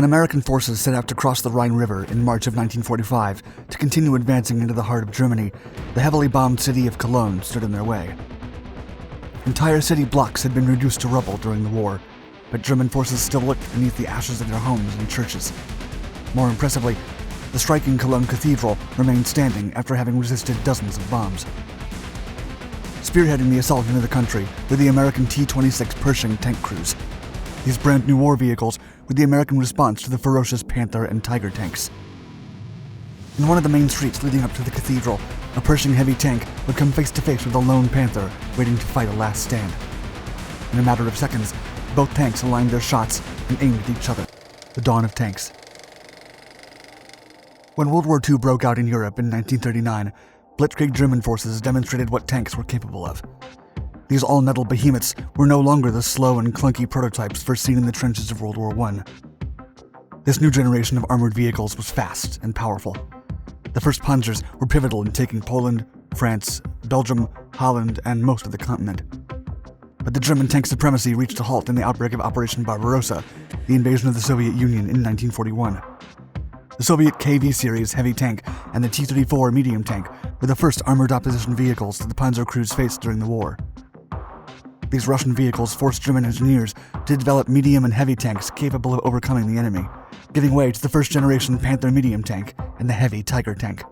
When American forces set out to cross the Rhine River in March of 1945 to continue advancing into the heart of Germany, the heavily bombed city of Cologne stood in their way. Entire city blocks had been reduced to rubble during the war, but German forces still lurked beneath the ashes of their homes and churches. More impressively, the striking Cologne Cathedral remained standing after having resisted dozens of bombs. Spearheading the assault into the country were the American T26 Pershing tank crews. These brand new war vehicles were the American response to the ferocious Panther and Tiger tanks. In one of the main streets leading up to the cathedral, a Pershing heavy tank would come face to face with a lone Panther waiting to fight a last stand. In a matter of seconds, both tanks aligned their shots and aimed at each other. The dawn of tanks. When World War II broke out in Europe in 1939, blitzkrieg German forces demonstrated what tanks were capable of. These all-metal behemoths were no longer the slow and clunky prototypes first seen in the trenches of World War I. This new generation of armored vehicles was fast and powerful. The first Panzers were pivotal in taking Poland, France, Belgium, Holland, and most of the continent. But the German tank supremacy reached a halt in the outbreak of Operation Barbarossa, the invasion of the Soviet Union in 1941. The Soviet KV series heavy tank and the T-34 medium tank were the first armored opposition vehicles that the Panzer crews faced during the war. These Russian vehicles forced German engineers to develop medium and heavy tanks capable of overcoming the enemy, giving way to the first-generation Panther medium tank and the heavy Tiger tank.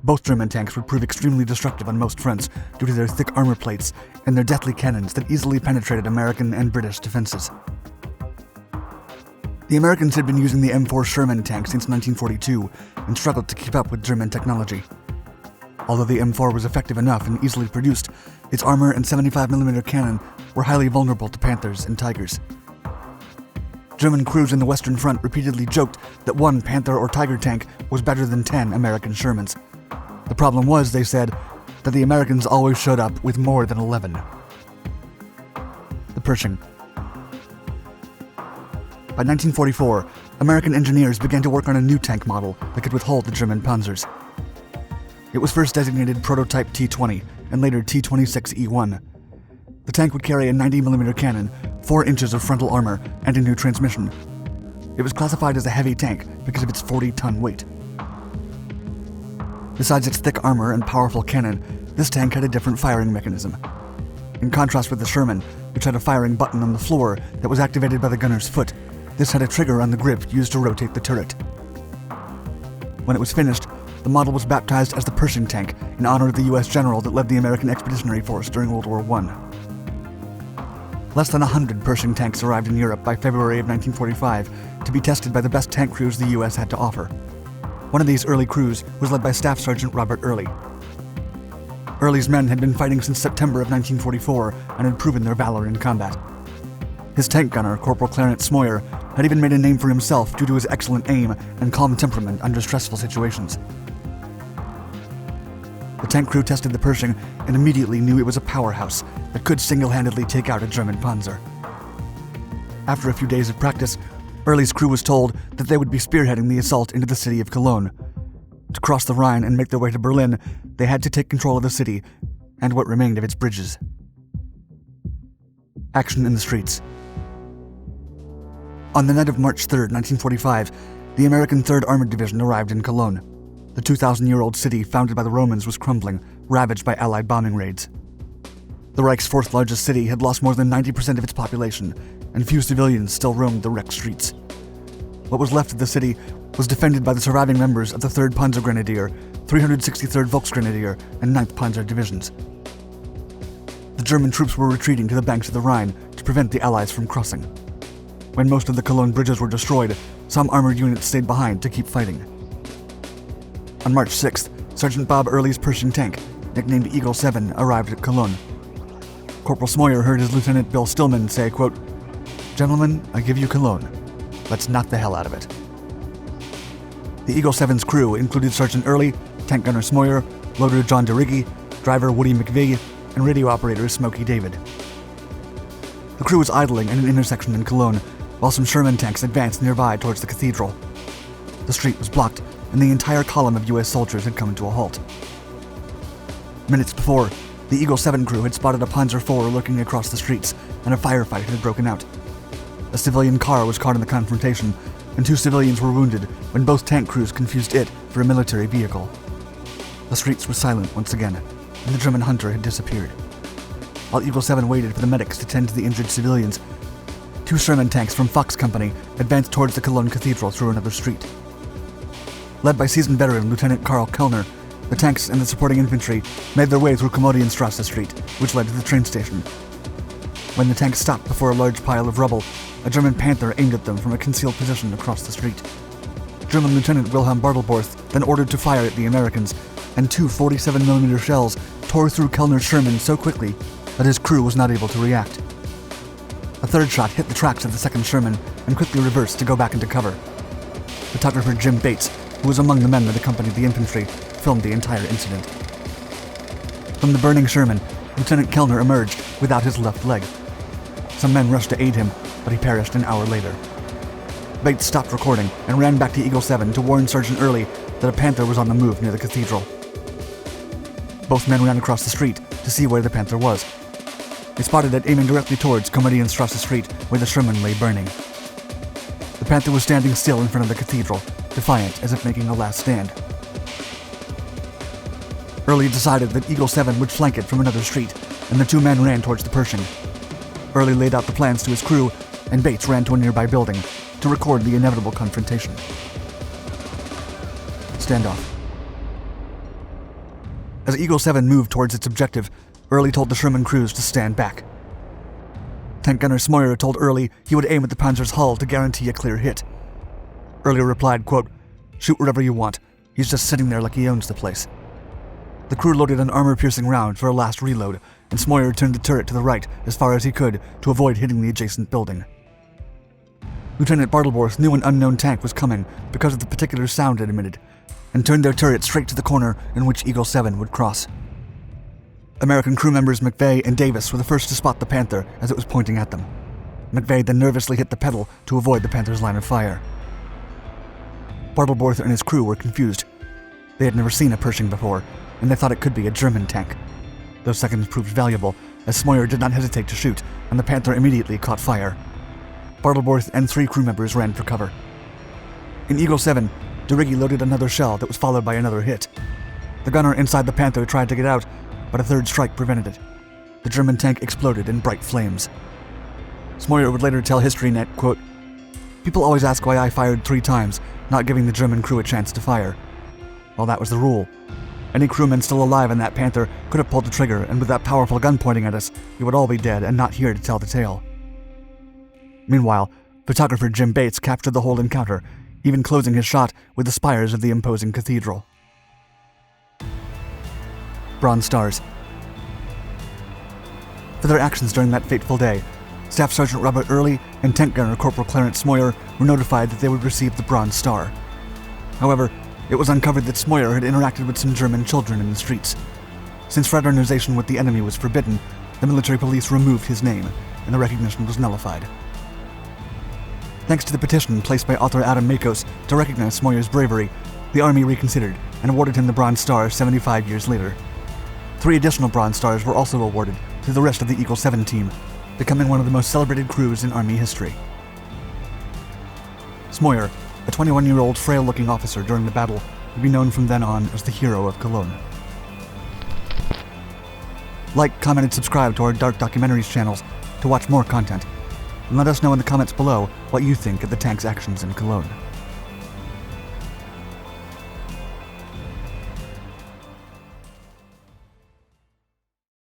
Both German tanks would prove extremely destructive on most fronts due to their thick armor plates and their deathly cannons that easily penetrated American and British defenses. The Americans had been using the M4 Sherman tank since 1942 and struggled to keep up with German technology. Although the M4 was effective enough and easily produced, its armor and 75mm cannon were highly vulnerable to Panthers and Tigers. German crews in the Western Front repeatedly joked that one Panther or Tiger tank was better than 10 American Shermans. The problem was, they said, that the Americans always showed up with more than 11. The Pershing. By 1944, American engineers began to work on a new tank model that could withhold the German Panzers. It was first designated Prototype T-20 and later T-26E1. The tank would carry a 90mm cannon, 4 inches of frontal armor, and a new transmission. It was classified as a heavy tank because of its 40-ton weight. Besides its thick armor and powerful cannon, this tank had a different firing mechanism. In contrast with the Sherman, which had a firing button on the floor that was activated by the gunner's foot, this had a trigger on the grip used to rotate the turret. When it was finished, the model was baptized as the Pershing tank in honor of the U.S. general that led the American Expeditionary Force during World War I. Less than 100 Pershing tanks arrived in Europe by February of 1945 to be tested by the best tank crews the U.S. had to offer. One of these early crews was led by Staff Sergeant Robert Early. Early's men had been fighting since September of 1944 and had proven their valor in combat. His tank gunner, Corporal Clarence Smoyer, had even made a name for himself due to his excellent aim and calm temperament under stressful situations. The tank crew tested the Pershing and immediately knew it was a powerhouse that could single-handedly take out a German Panzer. After a few days of practice, Early's crew was told that they would be spearheading the assault into the city of Cologne. To cross the Rhine and make their way to Berlin, they had to take control of the city and what remained of its bridges. Action in the streets. On the night of March 3, 1945, the American 3rd Armored Division arrived in Cologne. The 2,000-year-old city founded by the Romans was crumbling, ravaged by Allied bombing raids. The Reich's 4th largest city had lost more than 90% of its population, and few civilians still roamed the wrecked streets. What was left of the city was defended by the surviving members of the 3rd Panzergrenadier, 363rd Volksgrenadier, and 9th Panzer Divisions. The German troops were retreating to the banks of the Rhine to prevent the Allies from crossing. When most of the Cologne bridges were destroyed, some armored units stayed behind to keep fighting. On March 6th, Sergeant Bob Early's Pershing tank, nicknamed Eagle 7, arrived at Cologne. Corporal Smoyer heard his Lieutenant Bill Stillman say, quote, "Gentlemen, I give you Cologne. Let's knock the hell out of it." The Eagle 7's crew included Sergeant Early, tank gunner Smoyer, loader John DeRiggi, driver Woody McVeigh, and radio operator Smokey David. The crew was idling at an intersection in Cologne, while some Sherman tanks advanced nearby towards the cathedral. The street was blocked, and the entire column of U.S. soldiers had come to a halt. Minutes before, the Eagle 7 crew had spotted a Panzer IV lurking across the streets, and a firefight had broken out. A civilian car was caught in the confrontation, and 2 civilians were wounded when both tank crews confused it for a military vehicle. The streets were silent once again, and the German hunter had disappeared. While Eagle 7 waited for the medics to tend to the injured civilians, 2 Sherman tanks from Fox Company advanced towards the Cologne Cathedral through another street. Led by seasoned veteran Lieutenant Karl Kellner, the tanks and the supporting infantry made their way through Komödienstrasse Street, which led to the train station. When the tanks stopped before a large pile of rubble, a German Panther aimed at them from a concealed position across the street. German Lieutenant Wilhelm Bartelborth then ordered to fire at the Americans, and 2 47mm shells tore through Kellner's Sherman so quickly that his crew was not able to react. A third shot hit the tracks of the second Sherman and quickly reversed to go back into cover. Photographer Jim Bates, who was among the men that accompanied the infantry, filmed the entire incident. From the burning Sherman, Lieutenant Kellner emerged without his left leg. Some men rushed to aid him, but he perished an hour later. Bates stopped recording and ran back to Eagle 7 to warn Sergeant Early that a Panther was on the move near the cathedral. Both men ran across the street to see where the Panther was. They spotted it aiming directly towards Komödienstrasse Street, where the Sherman lay burning. The Panther was standing still in front of the cathedral, defiant as if making a last stand. Early decided that Eagle 7 would flank it from another street, and the 2 men ran towards the Pershing. Early laid out the plans to his crew, and Bates ran to a nearby building to record the inevitable confrontation. Standoff. As Eagle 7 moved towards its objective, Early told the Sherman crews to stand back. Tank gunner Smoyer told Early he would aim at the Panzer's hull to guarantee a clear hit. Early replied, quote, "Shoot whatever you want. He's just sitting there like he owns the place." The crew loaded an armor-piercing round for a last reload, and Smoyer turned the turret to the right as far as he could to avoid hitting the adjacent building. Lieutenant Bartelborth knew an unknown tank was coming because of the particular sound it emitted, and turned their turret straight to the corner in which Eagle 7 would cross. American crew members McVeigh and Davis were the first to spot the Panther as it was pointing at them. McVeigh then nervously hit the pedal to avoid the Panther's line of fire. Bartelborth and his crew were confused. They had never seen a Pershing before, and they thought it could be a German tank. Those seconds proved valuable, as Smoyer did not hesitate to shoot, and the Panther immediately caught fire. Bartelborth and 3 crew members ran for cover. In Eagle 7, DeRiggi loaded another shell that was followed by another hit. The gunner inside the Panther tried to get out, but a third strike prevented it. The German tank exploded in bright flames. Smoyer would later tell HistoryNet, quote, "People always ask why I fired 3 times, not giving the German crew a chance to fire. Well, that was the rule. Any crewman still alive in that Panther could have pulled the trigger, and with that powerful gun pointing at us, we would all be dead and not here to tell the tale." Meanwhile, photographer Jim Bates captured the whole encounter, even closing his shot with the spires of the imposing cathedral. Bronze Stars. For their actions during that fateful day, Staff Sergeant Robert Early and Tank Gunner Corporal Clarence Smoyer were notified that they would receive the Bronze Star. However, it was uncovered that Smoyer had interacted with some German children in the streets. Since fraternization with the enemy was forbidden, the military police removed his name, and the recognition was nullified. Thanks to the petition placed by author Adam Makos to recognize Smoyer's bravery, the Army reconsidered and awarded him the Bronze Star 75 years later. 3 additional Bronze Stars were also awarded to the rest of the Eagle 7 team, becoming one of the most celebrated crews in Army history. Smoyer, a 21-year-old frail-looking officer during the battle, would be known from then on as the hero of Cologne. Like, comment, and subscribe to our Dark Documentaries channels to watch more content, and let us know in the comments below what you think of the tank's actions in Cologne.